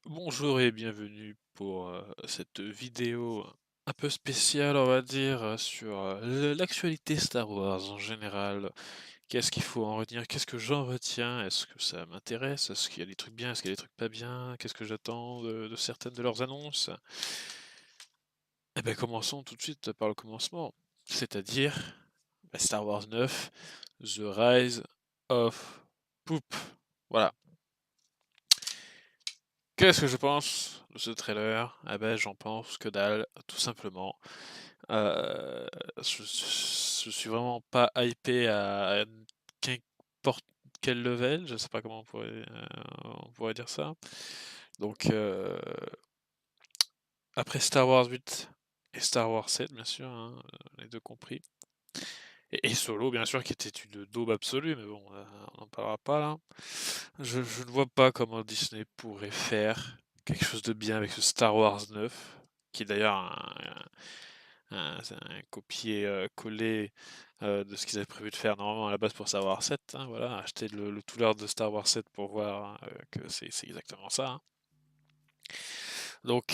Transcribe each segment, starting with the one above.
Bonjour et bienvenue pour cette vidéo un peu spéciale, on va dire, sur l'actualité Star Wars en général. Qu'est-ce qu'il faut en retenir? Qu'est-ce que j'en retiens? Est-ce que ça m'intéresse? Est-ce qu'il y a des trucs bien? Est-ce qu'il y a des trucs pas bien? Qu'est-ce que j'attends de certaines de leurs annonces? Eh bien, commençons tout de suite par le commencement, c'est-à-dire Star Wars 9, The Rise of Poop. Voilà. Qu'est-ce que je pense de ce trailer? Ah ben, j'en pense que dalle, tout simplement. Euh, je suis vraiment pas hypé à qu'importe quel level, je sais pas comment on pourrait dire ça. Donc, après Star Wars 8 et Star Wars 7, bien sûr, hein, les deux compris. Et Solo, bien sûr, qui était une daube absolue, mais bon, on n'en parlera pas là. Je ne vois pas comment Disney pourrait faire quelque chose de bien avec ce Star Wars 9, qui est d'ailleurs c'est un copier-coller de ce qu'ils avaient prévu de faire normalement à la base pour Star Wars 7. Hein, voilà, acheter le tout l'art de Star Wars 7 pour voir que c'est exactement ça. Hein. Donc,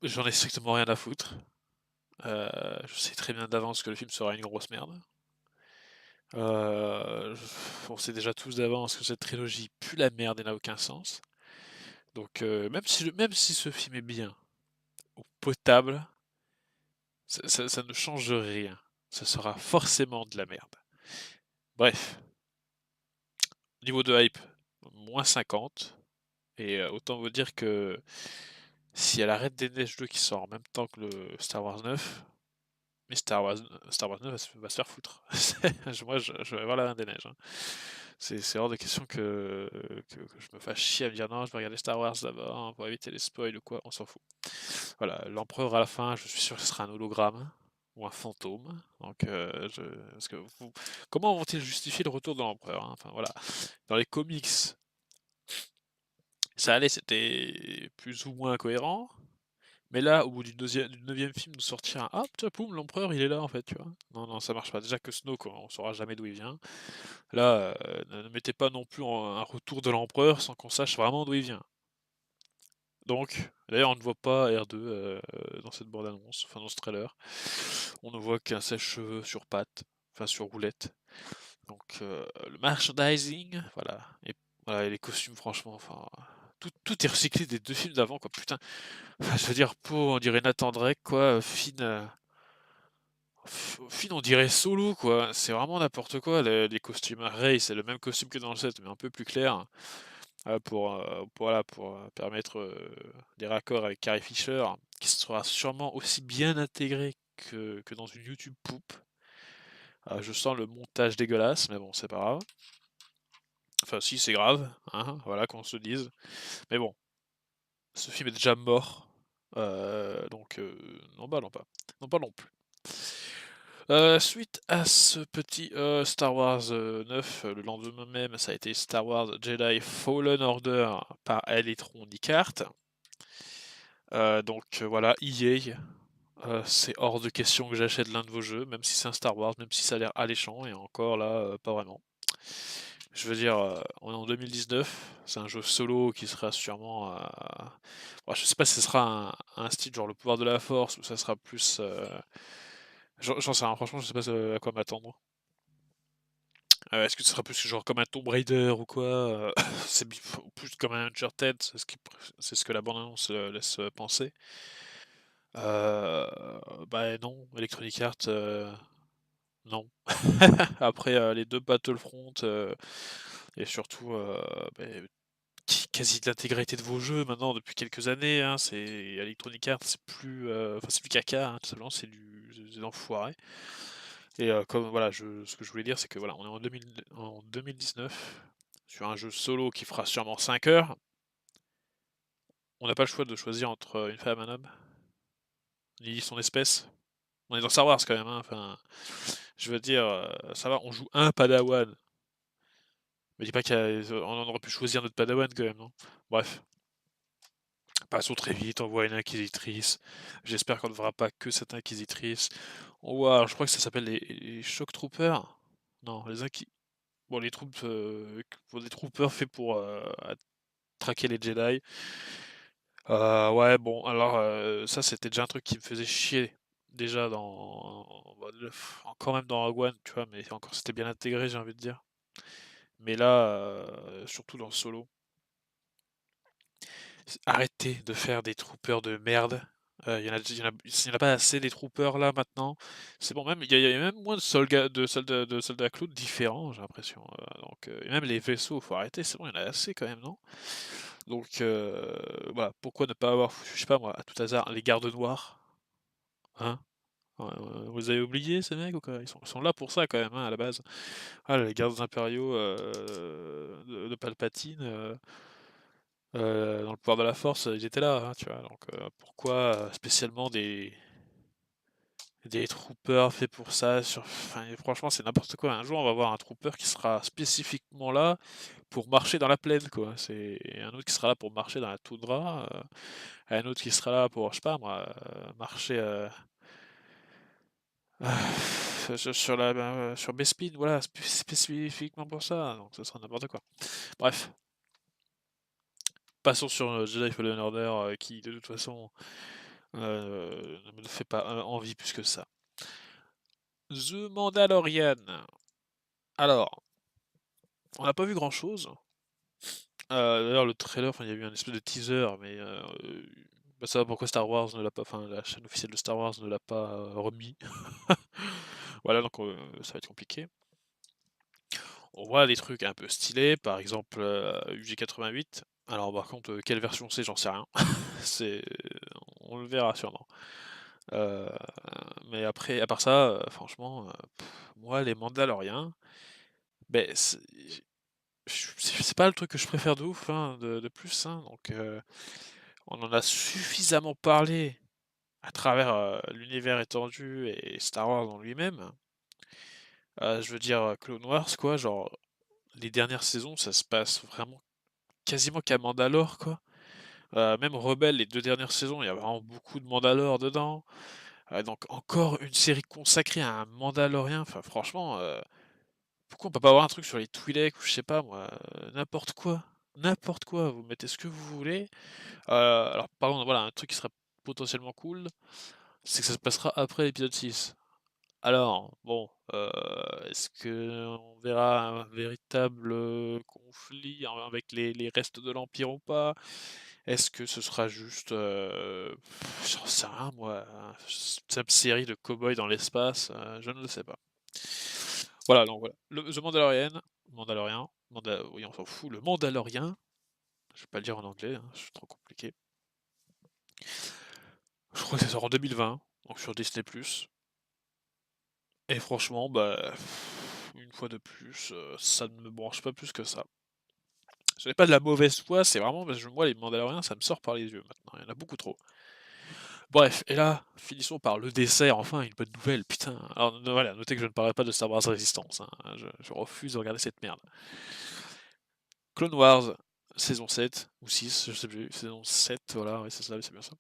j'en ai strictement rien à foutre. Je sais très bien d'avance que le film sera une grosse merde. On sait déjà tous d'avance que cette trilogie pue la merde et n'a aucun sens. Donc même si ce film est bien ou potable, ça ne change rien. Ce sera forcément de la merde. Bref, niveau de hype, moins 50. Et autant vous dire que si elle arrête des Neiges 2 qui sort en même temps que le Star Wars 9, mais Star Wars 9 va se faire foutre. Je vais voir la Reine des Neiges. Hein. C'est hors de question que je me fasse chier à me dire non, je vais regarder Star Wars d'abord hein, pour éviter les spoils ou quoi, on s'en fout. Voilà, l'empereur à la fin, je suis sûr que ce sera un hologramme ou un fantôme. Donc, parce que comment vont-ils justifier le retour de l'empereur hein. Enfin voilà, dans les comics, ça allait, c'était plus ou moins cohérent. Mais là, au bout du neuvième film, nous sortir un hop, tiens, poum, l'empereur il est là en fait, tu vois. Non, non, ça marche pas. Déjà que Snoke, on saura jamais d'où il vient. Là, ne mettez pas non plus un retour de l'empereur sans qu'on sache vraiment d'où il vient. Donc, d'ailleurs, on ne voit pas R2 dans cette bande-annonce, enfin dans ce trailer. On ne voit qu'un sèche-cheveux sur pattes, enfin sur roulette. Donc, le merchandising, voilà. Et, voilà, et les costumes, franchement, enfin, tout est recyclé des deux films d'avant, quoi. Putain, enfin, je veux dire, on dirait Nathan Drake, quoi. Finn, on dirait Solo, quoi. C'est vraiment n'importe quoi. Les costumes. Rey, c'est le même costume que dans le 7, mais un peu plus clair. Voilà, pour permettre des raccords avec Carrie Fisher, qui sera sûrement aussi bien intégré que dans une YouTube poupe. Je sens le montage dégueulasse, mais bon, c'est pas grave. Enfin, si, c'est grave, hein, voilà, qu'on se dise. Mais bon, ce film est déjà mort. Donc, n'en parlons pas. N'en parlons plus. Suite à ce petit Star Wars 9, le lendemain même, ça a été Star Wars Jedi Fallen Order par Electronic Arts. Donc voilà, EA, c'est hors de question que j'achète l'un de vos jeux, même si c'est un Star Wars, même si ça a l'air alléchant, et encore là, pas vraiment. Je veux dire, on est en 2019, c'est un jeu solo qui sera sûrement. Bon, je sais pas si ce sera un style genre le pouvoir de la force ou ça sera plus. J'en sais rien, franchement, je sais pas à quoi m'attendre. Est-ce que ce sera plus genre comme un Tomb Raider ou quoi C'est plus comme un Uncharted, c'est ce que la bande-annonce laisse penser. Bah non, Electronic Arts, non. Après les deux Battlefront et surtout bah, quasi l'intégralité de vos jeux maintenant depuis quelques années, hein, c'est Electronic Arts, c'est plus, enfin c'est du caca, hein, tout simplement, c'est des enfoirés. Et comme voilà, ce que je voulais dire, c'est que voilà, on est en 2019 sur un jeu solo qui fera sûrement 5 heures. On n'a pas le choix de choisir entre une femme et un homme, ni son espèce. On est dans Star Wars quand même, hein, enfin, je veux dire, ça va, on joue un Padawan. Me dis pas qu'on aurait pu choisir notre Padawan quand même, non? Bref, passons très vite, on voit une inquisitrice. J'espère qu'on ne verra pas que cette inquisitrice. On voit, alors, je crois que ça s'appelle les Shock Troopers. Non, les inqui... Bon, les troupes, bon, des troopers faits pour traquer les Jedi. Ouais, bon, alors, ça, c'était déjà un truc qui me faisait chier, déjà bah, quand même dans Rogue One, tu vois? Mais encore, c'était bien intégré, j'ai envie de dire. Mais là, surtout dans Solo, arrêtez de faire des troopers de merde. Il y en a pas assez des troopers là maintenant. C'est bon, même il y a même moins de soldats clowns différents, j'ai l'impression. Donc, et même les vaisseaux, faut arrêter, c'est bon, il y en a assez quand même, non? Donc, voilà, pourquoi ne pas avoir, je sais pas moi, à tout hasard, les gardes noirs, hein? Vous avez oublié ces mecs ou quoi? Ils sont là pour ça quand même, hein, à la base. Ah, les gardes impériaux de Palpatine. Dans le pouvoir de la force, ils étaient là, hein, tu vois. Donc pourquoi spécialement des troopers faits pour ça enfin, franchement, c'est n'importe quoi. Un jour, on va voir un trooper qui sera spécifiquement là pour marcher dans la plaine, quoi. C'est un autre qui sera là pour marcher dans la toundra, un autre qui sera là pour, je sais pas moi, marcher sur Bespin, voilà, spécifiquement pour ça. Donc ce sera n'importe quoi. Bref, passons sur Jedi Fallen Order, qui de toute façon ne me fait pas envie plus que ça. The Mandalorian. Alors, on n'a pas vu grand-chose. D'ailleurs, le trailer, enfin, il y a eu un espèce de teaser, mais bah, ça va pourquoi Star Wars ne l'a pas, enfin, la chaîne officielle de Star Wars ne l'a pas remis. Voilà, donc ça va être compliqué. On voit des trucs un peu stylés, par exemple UG88. Alors, par contre, quelle version c'est, j'en sais rien. C'est, on le verra sûrement. Euh, mais après, à part ça, franchement, moi, les Mandaloriens, ben, c'est pas le truc que je préfère de ouf, hein, de plus, hein, donc on en a suffisamment parlé à travers l'univers étendu et Star Wars en lui-même. Je veux dire, Clone Wars, quoi, genre, les dernières saisons, ça se passe vraiment quasiment qu'à Mandalore, quoi. Même Rebelle, les deux dernières saisons, il y a vraiment beaucoup de Mandalore dedans. Donc encore une série consacrée à un Mandalorien, enfin franchement, pourquoi on peut pas avoir un truc sur les Twi'lek ou je sais pas moi, n'importe quoi. N'importe quoi, vous mettez ce que vous voulez. Alors par contre, voilà, un truc qui serait potentiellement cool, c'est que ça se passera après l'épisode 6. Alors, bon, est-ce que on verra un véritable conflit avec les restes de l'Empire ou pas? Est-ce que ce sera juste, j'en sais rien moi, une série de cow-boys dans l'espace? Je ne le sais pas. Voilà, donc voilà. The Mandalorian, oui, on s'en fout, le Mandalorien, je vais pas le dire en anglais, hein, c'est trop compliqué. Je crois que ça sort en 2020, donc sur Disney+. Et franchement, bah, une fois de plus, ça ne me branche pas plus que ça. Ce n'est pas de la mauvaise foi, c'est vraiment parce que moi, les Mandaloriens, ça me sort par les yeux maintenant, il y en a beaucoup trop. Bref, et là, finissons par le dessert, enfin une bonne nouvelle, putain. Alors voilà, notez que je ne parlerai pas de Star Wars Resistance, hein, je refuse de regarder cette merde. Clone Wars, saison 7, ou 6, je sais plus, saison 7, voilà, ouais, c'est bien ça.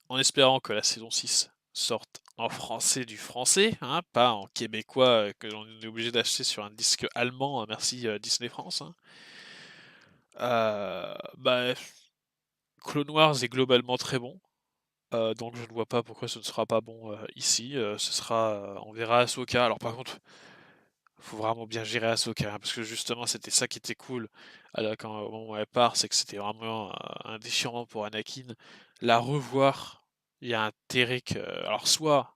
En espérant que la saison 6 sorte en français du français, hein, pas en québécois que l'on est obligé d'acheter sur un disque allemand, merci Disney France. Hein. Bah, Clone Wars est globalement très bon, donc je ne vois pas pourquoi ce ne sera pas bon ici. On verra Ahsoka. Alors par contre, faut vraiment bien gérer Ahsoka, hein, parce que justement c'était ça qui était cool au moment où elle part, c'est que c'était vraiment un déchirement pour Anakin. La revoir, il y a intérêt que, alors soit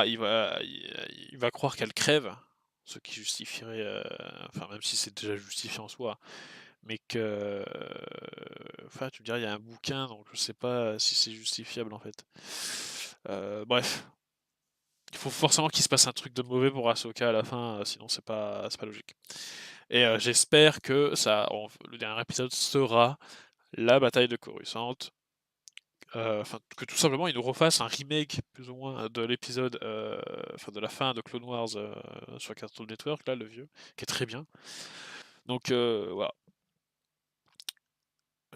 il va croire qu'elle crève, ce qui justifierait, enfin même si c'est déjà justifié en soi, mais que, enfin tu me dirais il y a un bouquin, donc je sais pas si c'est justifiable en fait. Bref, il faut forcément qu'il se passe un truc de mauvais pour Ahsoka à la fin, sinon c'est pas logique. Et j'espère que le dernier épisode sera la bataille de Coruscant. Enfin, que tout simplement ils nous refassent un remake plus ou moins de l'épisode, enfin de la fin de Clone Wars sur Cartoon Network, là, le vieux, qui est très bien. Donc voilà,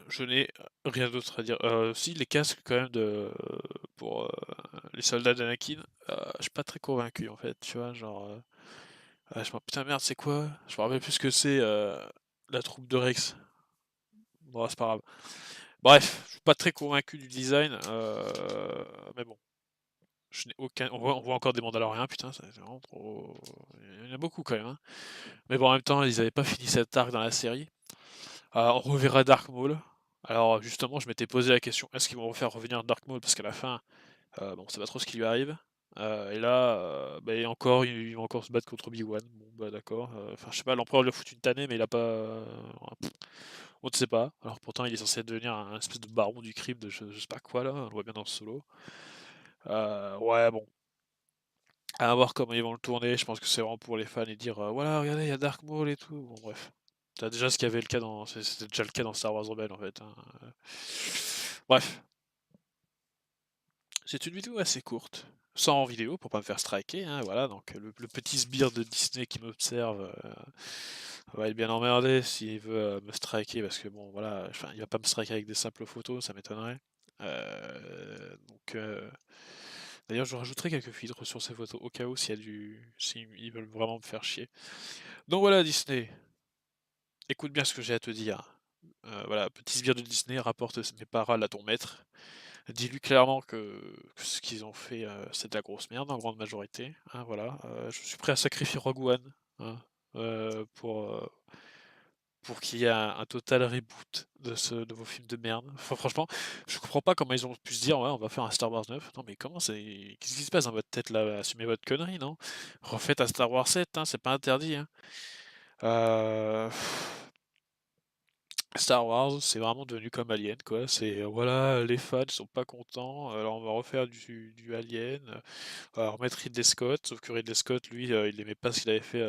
je n'ai rien d'autre à dire. Si, les casques quand même pour les soldats d'Anakin, je suis pas très convaincu en fait, tu vois, genre. Putain merde, c'est quoi? Je me rappelle plus ce que c'est, la troupe de Rex. Bon, c'est pas grave. Bref, je suis pas très convaincu du design, mais bon, je n'ai aucun on voit encore des Mandaloriens, putain, c'est vraiment trop il y en a beaucoup quand même, hein. Mais bon, en même temps, ils avaient pas fini cet arc dans la série. On reverra Dark Maul. Alors justement, je m'étais posé la question, est-ce qu'ils vont refaire revenir Dark Maul? Parce qu'à la fin, bon, on sait pas trop ce qui lui arrive. Et là, bah, et encore, il va encore se battre contre Obi-Wan. Bon, bah d'accord. Enfin, je sais pas, l'empereur lui a foutu une tannée, mais il a pas. On ne sait pas. Alors pourtant, il est censé devenir un espèce de baron du crime de je sais pas quoi là. On le voit bien dans le solo. Ouais, bon. À voir comment ils vont le tourner. Je pense que c'est vraiment pour les fans et dire voilà, regardez, il y a Dark Maul et tout. Bon, bref. T'as déjà ce qu'il y avait le cas dans. C'était déjà le cas dans Star Wars Rebelle en fait, hein. Bref. C'est une vidéo assez courte, sans vidéo pour pas me faire striker, hein, voilà, donc le petit sbire de Disney qui m'observe va être bien emmerdé s'il veut me striker, parce que bon, voilà, enfin, il va pas me striker avec des simples photos, ça m'étonnerait. Donc, d'ailleurs, je rajouterai quelques filtres sur ces photos, au cas où s'ils veulent vraiment me faire chier. Donc voilà, Disney, écoute bien ce que j'ai à te dire. Voilà, petit sbire de Disney, rapporte mes paroles à ton maître. Dis-lui clairement que ce qu'ils ont fait, c'est de la grosse merde en grande majorité, hein, voilà. Je suis prêt à sacrifier Rogue One, hein, pour qu'il y ait un total reboot de vos films de merde. Enfin, franchement, je comprends pas comment ils ont pu se dire: «Ouais, on va faire un Star Wars 9». Non mais comment c'est qu'est-ce qui se passe dans votre tête là? Assumez votre connerie, non? Refaites un Star Wars 7, hein, c'est pas interdit, hein. Heu Star Wars, c'est vraiment devenu comme Alien, quoi. C'est voilà, les fans sont pas contents, alors on va refaire du Alien, on va remettre Ridley Scott, sauf que Ridley Scott, lui, il aimait pas ce qu'il avait fait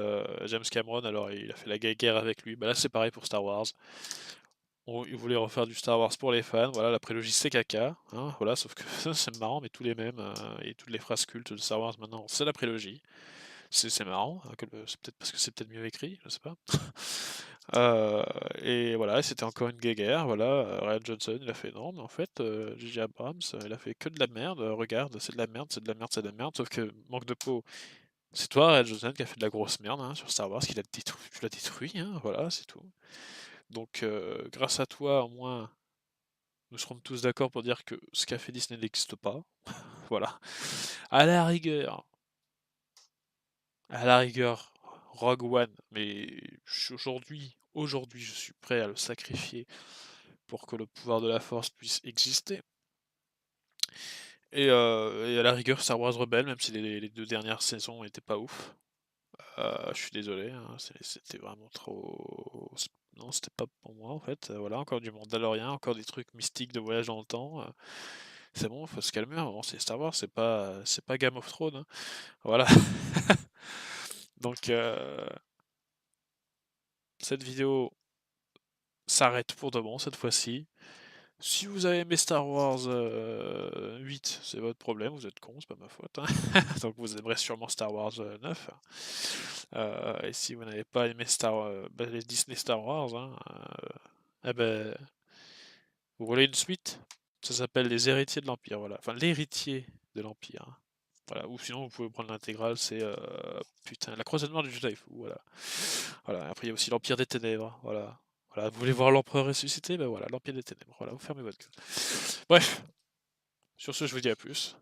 James Cameron, alors il a fait la guerre avec lui. Bah là, c'est pareil pour Star Wars. Il voulait refaire du Star Wars pour les fans, voilà, la prélogie c'est caca, hein, voilà, sauf que ça c'est marrant, mais tous les mêmes et toutes les phrases cultes de Star Wars maintenant, c'est la prélogie. C'est marrant, hein, c'est peut-être parce que c'est peut-être mieux écrit, je sais pas. Euh, et voilà, c'était encore une guéguerre, voilà. Ryan Johnson, il a fait non, mais en fait, J.J. Abrams, il a fait que de la merde, regarde, c'est de la merde, c'est de la merde, c'est de la merde, sauf que, manque de peau, c'est toi, Ryan Johnson, qui a fait de la grosse merde hein, sur Star Wars, qui l'a détruit, tu l'as détruit, hein, voilà, c'est tout. Donc, grâce à toi, au moins, nous serons tous d'accord pour dire que ce qu'a fait Disney n'existe pas, voilà. À la rigueur, À la rigueur, Rogue One, mais aujourd'hui, je suis prêt à le sacrifier pour que le pouvoir de la Force puisse exister. Et à la rigueur, Star Wars Rebelle, même si les deux dernières saisons étaient pas ouf. Je suis désolé, hein, c'était vraiment trop. Non, c'était pas pour moi en fait. Voilà, encore du Mandalorian, encore des trucs mystiques de voyage dans le temps. C'est bon, faut se calmer. À un moment, c'est Star Wars, c'est pas Game of Thrones, hein. Voilà. Donc, cette vidéo s'arrête pour de bon cette fois-ci. Si vous avez aimé Star Wars 8, c'est votre problème, vous êtes con, c'est pas ma faute, hein. Donc vous aimerez sûrement Star Wars 9. Et si vous n'avez pas aimé les Disney Star Wars, hein, eh ben, vous voulez une suite? Ça s'appelle Les Héritiers de l'Empire, voilà. Enfin, l'héritier de l'Empire, hein. Voilà. Ou sinon, vous pouvez prendre l'intégrale, c'est putain, la croisade noire du Jedi Fou, voilà. Voilà. Après, il y a aussi l'Empire des Ténèbres, voilà. Voilà. Vous voulez voir l'Empereur ressuscité? Ben voilà, l'Empire des Ténèbres. Voilà, vous fermez votre gueule. Bref, sur ce, je vous dis à plus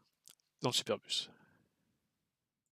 dans le Superbus.